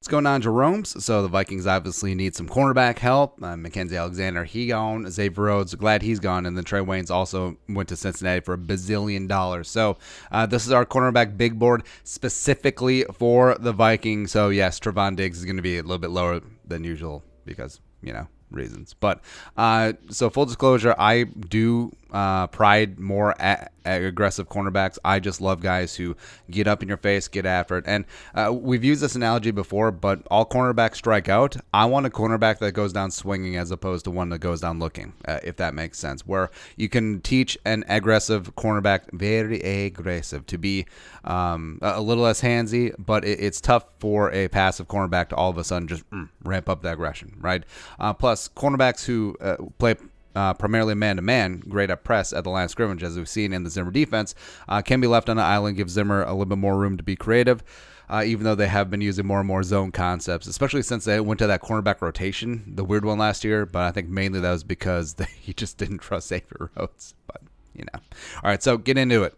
going on, Jerome's? So the Vikings obviously need some cornerback help. Mackenzie Alexander, he gone. Xavier Rhodes, glad he's gone. And then Trey Waynes also went to Cincinnati for $1 bazillion. So this is our cornerback big board specifically for the Vikings. So yes, Trevon Diggs is going to be a little bit lower than usual because, reasons. But so full disclosure, I do pride more at aggressive cornerbacks. I just love guys who get up in your face, get after it. And we've used this analogy before, but all cornerbacks strike out. I want a cornerback that goes down swinging as opposed to one that goes down looking, if that makes sense, where you can teach an aggressive cornerback, very aggressive, to be a little less handsy, but it's tough for a passive cornerback to all of a sudden just ramp up the aggression, right? Plus, cornerbacks who play primarily man-to-man, great at press at the line of scrimmage, as we've seen in the Zimmer defense, can be left on the island, give Zimmer a little bit more room to be creative, even though they have been using more and more zone concepts, especially since they went to that cornerback rotation, the weird one last year, but I think mainly that was because he just didn't trust Xavier Rhodes, but All right, so get into it.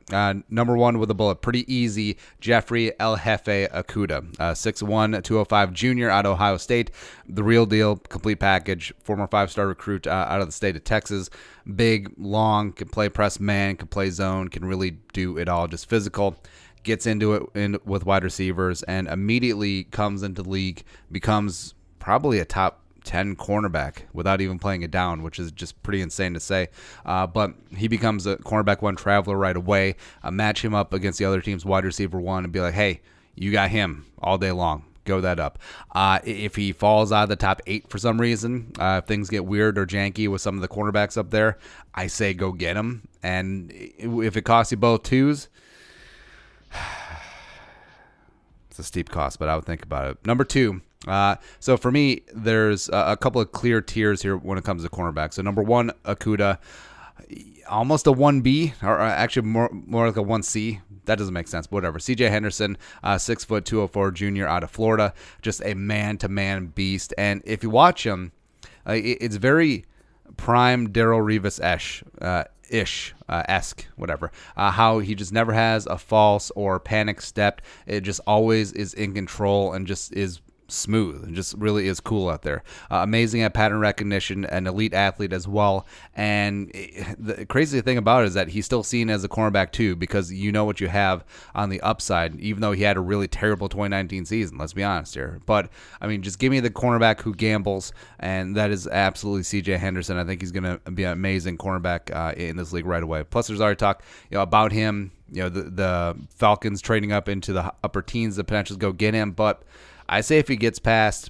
Number one with a bullet, pretty easy, Jeffrey El Jefe Okudah, 6'1", 205 junior out of Ohio State. The real deal, complete package, former 5-star recruit out of the state of Texas. Big, long, can play press man, can play zone, can really do it all, just physical. Gets into it with wide receivers and immediately comes into the league, becomes probably a top 10 cornerback without even playing it down, which is just pretty insane to say. But he becomes a cornerback one traveler right away. Match him up against the other team's wide receiver one and be like, hey, you got him all day long. Go that up. If he falls out of the top 8 for some reason, if things get weird or janky with some of the cornerbacks up there, I say go get him. And if it costs you both twos, it's a steep cost, but I would think about it. Number 2. So for me, there's a couple of clear tiers here when it comes to cornerback. So number 1, Okudah, almost a 1B, or actually more like a 1C. That doesn't make sense, but whatever. CJ Henderson, 6', 204 junior out of Florida, just a man-to-man beast. And if you watch him, it's very prime Darrelle Revis-esque, whatever. How he just never has a false or panic step. It just always is in control and just is smooth and just really is cool out there. Amazing at pattern recognition, an elite athlete as well. And the crazy thing about it is that he's still seen as a cornerback too, because you know what you have on the upside, even though he had a really terrible 2019 season, let's be honest here. But I mean, just give me the cornerback who gambles, and that is absolutely CJ Henderson. I think he's going to be an amazing cornerback in this league right away. Plus, there's already talk about him, the Falcons trading up into the upper teens, the potential to go get him, but I say if he gets past,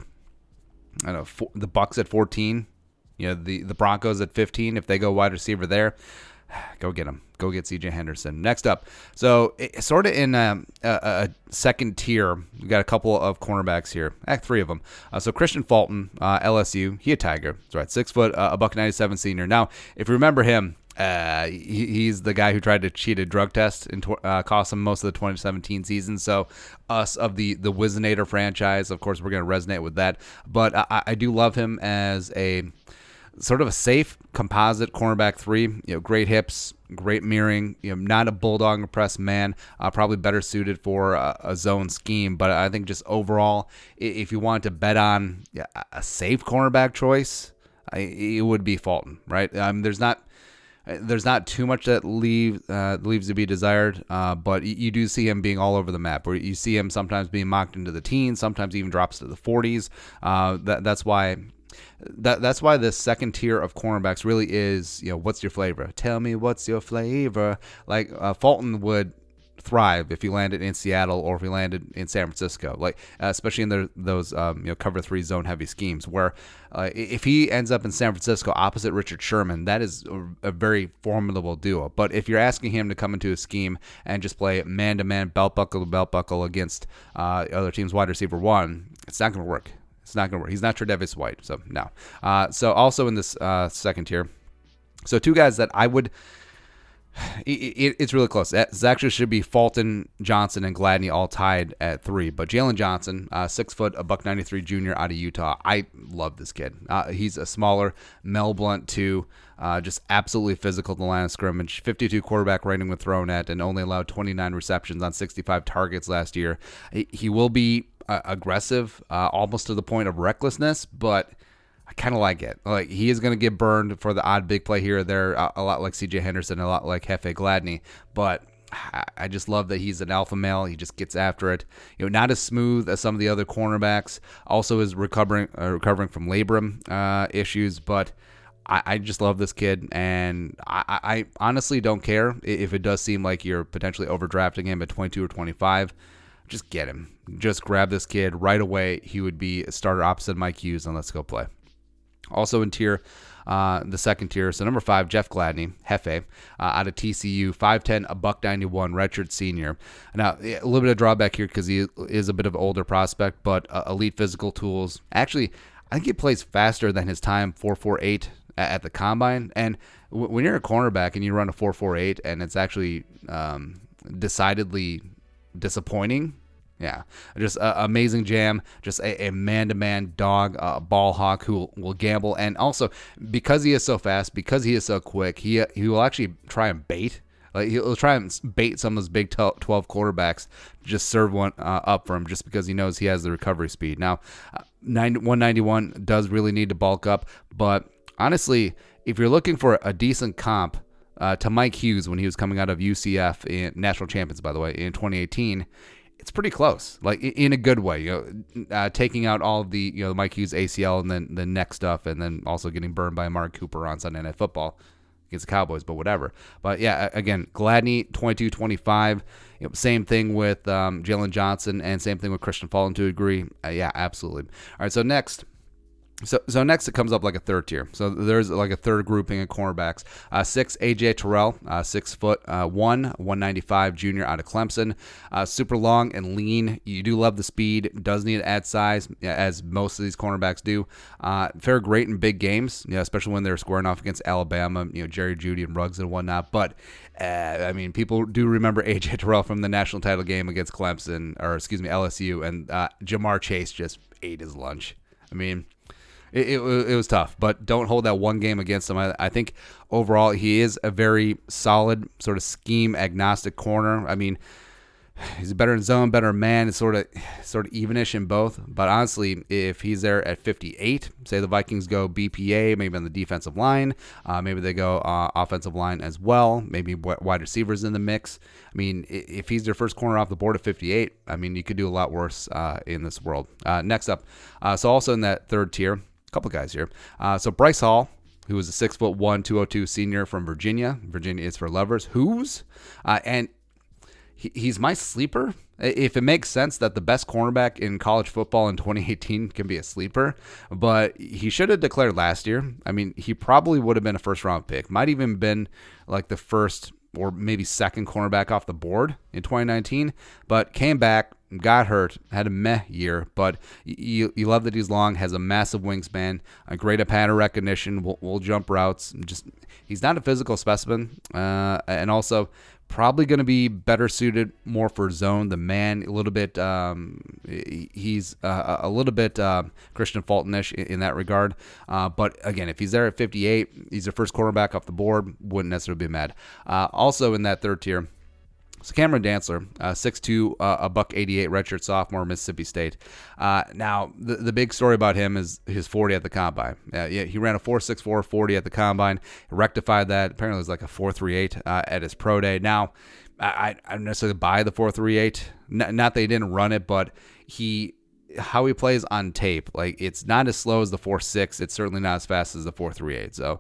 the Bucs at 14, the Broncos at 15, if they go wide receiver there, go get him. Go get CJ Henderson. Next up, so sort of in a second tier, we got a couple of cornerbacks here. 3 of them. So KRISTIAN Fulton, LSU, he a Tiger. That's right, 6 foot, a $197 senior. Now, if you remember him, he's the guy who tried to cheat a drug test and cost him most of the 2017 season. So us of the Wizinator franchise, of course, we're going to resonate with that. But I do love him as a sort of a safe composite cornerback 3. Great hips, great mirroring. Not a bulldog press man. Probably better suited for a zone scheme. But I think just overall, if you wanted to bet on a safe cornerback choice, it would be Fulton, right? There's not too much that leaves to be desired, but you do see him being all over the map, where you see him sometimes being mocked into the teens, sometimes even drops to the 40s. That's why this second tier of cornerbacks really is, what's your flavor? Tell me what's your flavor. Like Fulton would thrive if he landed in Seattle or if he landed in San Francisco, especially in those cover 3 zone heavy schemes, where if he ends up in San Francisco opposite Richard Sherman, that is a very formidable duo. But if you're asking him to come into a scheme and just play man-to-man, belt buckle to belt buckle against other team's wide receiver 1, it's not going to work. It's not going to work. He's not Tre'Davious White, so no. So also in this second tier, so 2 guys that I would. It's really close. It actually should be Fulton, Johnson, and Gladney all tied at 3. But Jaylen Johnson, 6 foot, a $193 junior out of Utah. I love this kid. He's a smaller Mel Blount too. Just absolutely physical at the line of scrimmage. 52 quarterback rating when thrown at, and only allowed 29 receptions on 65 targets last year. He will be aggressive, almost to the point of recklessness, but I kind of like it. Like, he is going to get burned for the odd big play here or there, a lot like CJ Henderson, a lot like Hefe Gladney, but I just love that he's an alpha male. He just gets after it. Not as smooth as some of the other cornerbacks. Also is recovering from labrum issues, but I just love this kid, and I honestly don't care if it does seem like you're potentially overdrafting him at 22 or 25. Just get him. Just grab this kid right away. He would be a starter opposite Mike Hughes, and let's go play. Also in tier, the second tier, so number 5, Jeff Gladney, Hefe, out of TCU, 5'10", a $191, redshirt senior. Now, a little bit of drawback here because he is a bit of an older prospect, but elite physical tools. Actually, I think he plays faster than his time 4.48 at the combine. And when you're a cornerback and you run a 4.48 and it's actually decidedly disappointing, yeah, just amazing jam, just a man-to-man dog, ball hawk who will gamble. And also, because he is so fast, because he is so quick, he will actually try and bait. Like, he'll try and bait some of those Big 12 quarterbacks, just serve one up for him just because he knows he has the recovery speed. Now, 191 does really need to bulk up, but honestly, if you're looking for a decent comp to Mike Hughes when he was coming out of UCF, in national champions, by the way, in 2018, it's pretty close, like in a good way. Taking out all of the Mike Hughes ACL and then the neck stuff, and then also getting burned by Amari Cooper on Sunday Night Football against the Cowboys, but whatever. But yeah, again, Gladney 22-25. Same thing with Jaylen Johnson, and same thing with Christian Fulton to a degree. Yeah, absolutely. All right, so next. So next it comes up like a third tier. So there's like a third grouping of cornerbacks. 6, AJ Terrell, 6'1", 195 junior out of Clemson. Super long and lean. You do love the speed. Does need to add size, as most of these cornerbacks do. Fare great in big games, especially when they're squaring off against Alabama, Jerry Jeudy and Ruggs and whatnot. But people do remember AJ Terrell from the national title game against Clemson, or excuse me, LSU, and Jamar Chase just ate his lunch. It was tough, but don't hold that one game against him. I think overall he is a very solid sort of scheme agnostic corner. He's better in zone, better in man. It's sort of evenish in both. But honestly, if he's there at 58, say the Vikings go BPA, maybe on the defensive line, maybe they go offensive line as well, maybe wide receivers in the mix. If he's their first corner off the board at 58, you could do a lot worse in this world. Next up, so also in that third tier, a couple guys here. So Bryce Hall, who is a 6'1", 202 senior from Virginia. Virginia is for lovers. And he's my sleeper. If it makes sense that the best cornerback in college football in 2018 can be a sleeper, but he should have declared last year. He probably would have been a first-round pick. Might even been like the first or maybe second cornerback off the board in 2019, but came back, got hurt, had a meh year, but you love that he's long, has a massive wingspan, a great pattern recognition, will jump routes. Just, he's not a physical specimen, and also probably going to be better suited more for zone than man. A little bit, he's a little bit Christian Fulton-ish in that regard. But again, if he's there at 58, he's the first quarterback off the board. Wouldn't necessarily be mad. Also in that third tier, so Cameron Dantzler, 6'2", a $188, redshirt sophomore, Mississippi State. Now, the big story about him is his 40 at the combine. He ran a 4.64 40 at the combine, rectified that. Apparently, it was like a 4.38 at his pro day. Now, I don't necessarily buy the 4.38. Not that he didn't run it, but how he plays on tape, like, it's not as slow as the 4.6. It's certainly not as fast as the 4.38. So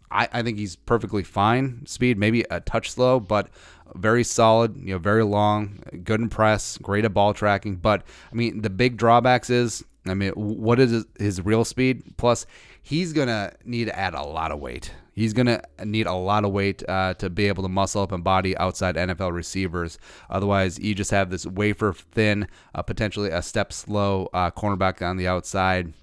I think he's perfectly fine speed, maybe a touch slow, but very solid, very long, good in press, great at ball tracking. But the big drawbacks is, what is his real speed? Plus, he's going to need to add a lot of weight. He's going to need a lot of weight to be able to muscle up and body outside NFL receivers. Otherwise, you just have this wafer thin, potentially a step slow cornerback on the outside.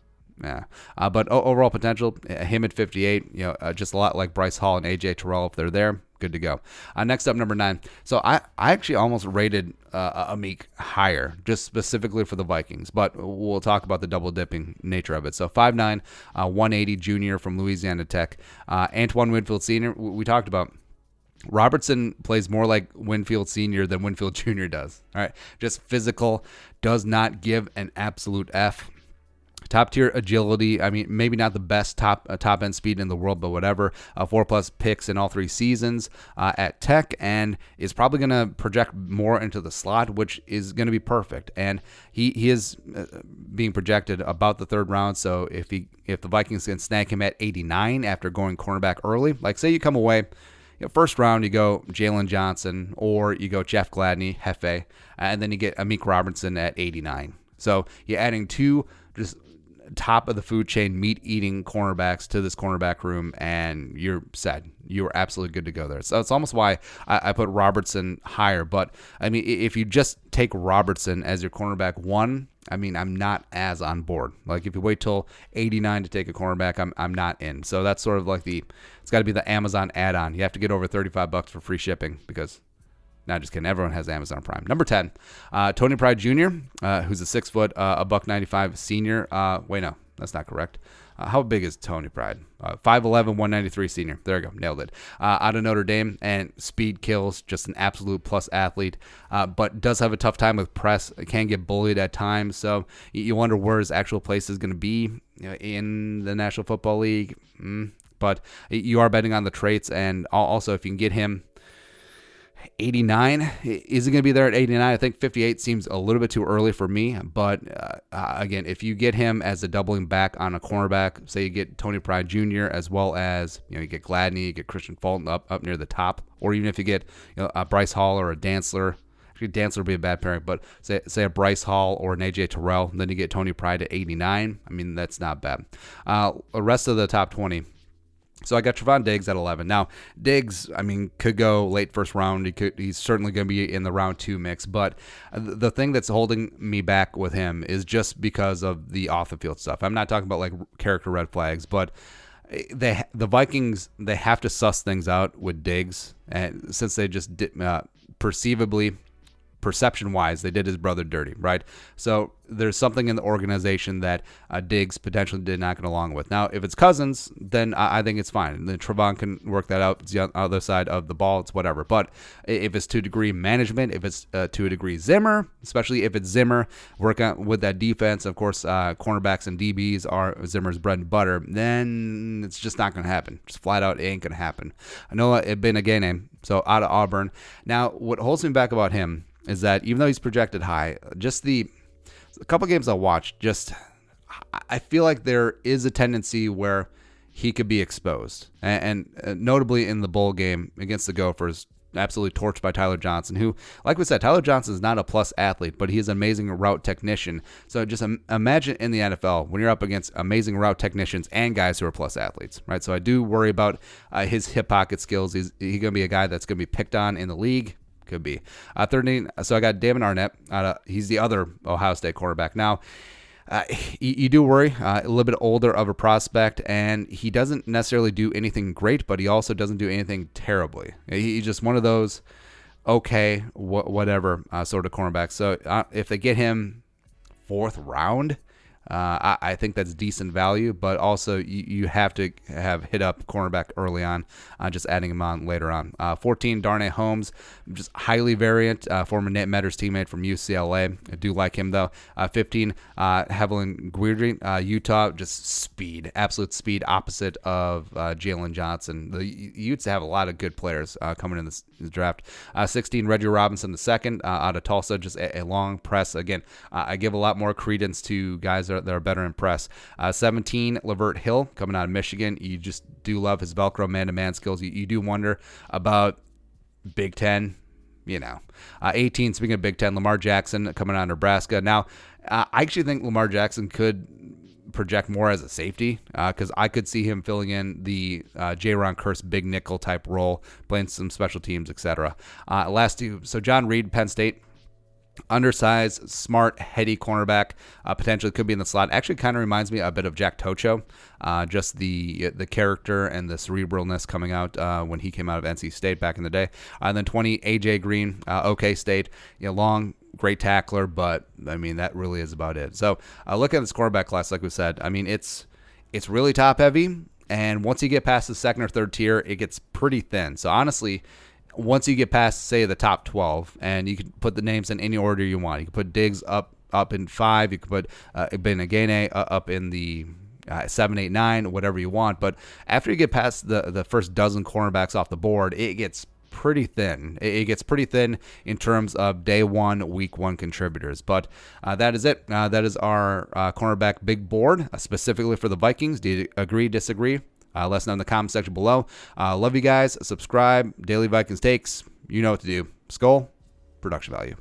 Yeah, but overall potential, him at 58, just a lot like Bryce Hall and AJ Terrell. If they're there, good to go. Next up, number 9. So I actually almost rated AMIK higher, just specifically for the Vikings, but we'll talk about the double dipping nature of it. So 5'9", 180 junior from Louisiana Tech. Antoine Winfield Sr., we talked about. Robertson plays more like Winfield Sr. than Winfield Jr. does. All right, just physical, does not give an absolute F. Top tier agility. I mean, maybe not the best top end speed in the world, but whatever. 4+ picks in all 3 seasons at Tech, and is probably going to project more into the slot, which is going to be perfect. And he is being projected about the 3rd round. So if the Vikings can snag him at 89 after going cornerback early, like say you come away, first round you go Jaylen Johnson or you go Jeff Gladney, Hefe, and then you get AMIK Robertson at 89. So you're adding 2 just top of the food chain meat eating cornerbacks to this cornerback room, and you're set. You are absolutely good to go there. So it's almost why I put Robertson higher. But I mean, if you just take Robertson as your cornerback 1, I mean, I'm not as on board. Like if you wait till 89 to take a cornerback, I'm not in. So that's sort of like it's got to be the Amazon add-on. You have to get over $35 for free shipping because. No, just kidding. Everyone has Amazon Prime. Number 10, Tony Pride Jr., who's a 6 foot, a $195 senior. Wait, no, that's not correct. How big is Tony Pride? 5'11", 193 senior. There you go. Nailed it. Out of Notre Dame, and speed kills, just an absolute plus athlete, but does have a tough time with press. Can get bullied at times. So you wonder where his actual place is going to be in the National Football League. But you are betting on the traits, and also if you can get him 89, is it going to be there at 89? I think 58 seems a little bit too early for me, but again, if you get him as a doubling back on a cornerback, say you get Tony Pride Jr. as well as you get Gladney, you get Christian Fulton up near the top, or even if you get a Bryce Hall or a Dantzler. Actually, Dantzler would be a bad pairing, but say a Bryce Hall or an AJ Terrell, then you get Tony Pride at 89. I mean, that's not bad. The rest of the top 20. So I got Trevon Diggs at 11. Now, Diggs, I mean, could go late first round. He's certainly going to be in the round 2 mix. But the thing that's holding me back with him is just because of the off-the-field stuff. I'm not talking about, like, character red flags, but the Vikings, they have to suss things out with Diggs. And since they just perception-wise, they did his brother dirty, right? So there's something in the organization that Diggs potentially did not get along with. Now, if it's Cousins, then I think it's fine. And then Trevon can work that out. It's the other side of the ball. It's whatever. But if it's to a degree management, if it's to a degree Zimmer, especially if it's Zimmer, work on with that defense, of course, cornerbacks and DBs are Zimmer's bread and butter, then it's just not going to happen. Just flat out, it ain't going to happen. Noah Igbinoghene, so out of Auburn. Now, what holds me back about him is that even though he's projected high, just a couple games I watched, I feel like there is a tendency where he could be exposed. And notably in the bowl game against the Gophers, absolutely torched by Tyler Johnson, who, like we said, Tyler Johnson is not a plus athlete, but he is an amazing route technician. So just imagine in the NFL when you're up against amazing route technicians and guys who are plus athletes, right? So I do worry about his hip pocket skills. He's going to be a guy that's going to be picked on in the league. Could be. 13. So I got Damon Arnett. He's the other Ohio State quarterback. Now, you do worry, a little bit older of a prospect, and he doesn't necessarily do anything great, but he also doesn't do anything terribly. He's just one of those okay, whatever sort of cornerbacks. So if they get him 4th round, I think that's decent value, but also you have to have hit up cornerback early on, just adding him on later on. 14, Darnay Holmes, just highly variant, former Nate Metters teammate from UCLA. I do like him, though. 15, Hevelin Guidry, Utah, just speed, absolute speed, opposite of Jaylen Johnson. The Utes have a lot of good players coming in this draft. 16, Reggie Robinson II, out of Tulsa, just a long press. Again, I give a lot more credence to guys that are better in press. 17, Lavert Hill, coming out of Michigan. You just do love his Velcro man-to-man skills. You do wonder about Big Ten, 18, speaking of Big Ten, Lamar Jackson coming out of Nebraska. Now, I actually think Lamar Jackson could project more as a safety because I could see him filling in the J-Ron Curse big nickel type role, playing some special teams, etc. Last two, so John Reed, Penn State. Undersized, smart, heady cornerback, potentially could be in the slot. Actually kind of reminds me a bit of Jack Tocho, just the character and the cerebralness coming out when he came out of NC State back in the day. And then 20, AJ Green, OK State, long, great tackler, but I mean that really is about it. So look at this cornerback class, like we said. I mean it's really top heavy, and once you get past the second or third tier, it gets pretty thin. So honestly, once you get past, say, the top 12, and you can put the names in any order you want. You can put Diggs up in 5. You can put Benegane up in the 7, 8, 9, whatever you want. But after you get past the first dozen cornerbacks off the board, it gets pretty thin. It gets pretty thin in terms of day one, week one contributors. But that is it. That is our cornerback big board, specifically for the Vikings. Do you agree, disagree? Let us know in the comment section below. Love you guys. Subscribe. Daily Vikings Takes. You know what to do. Skull, production value.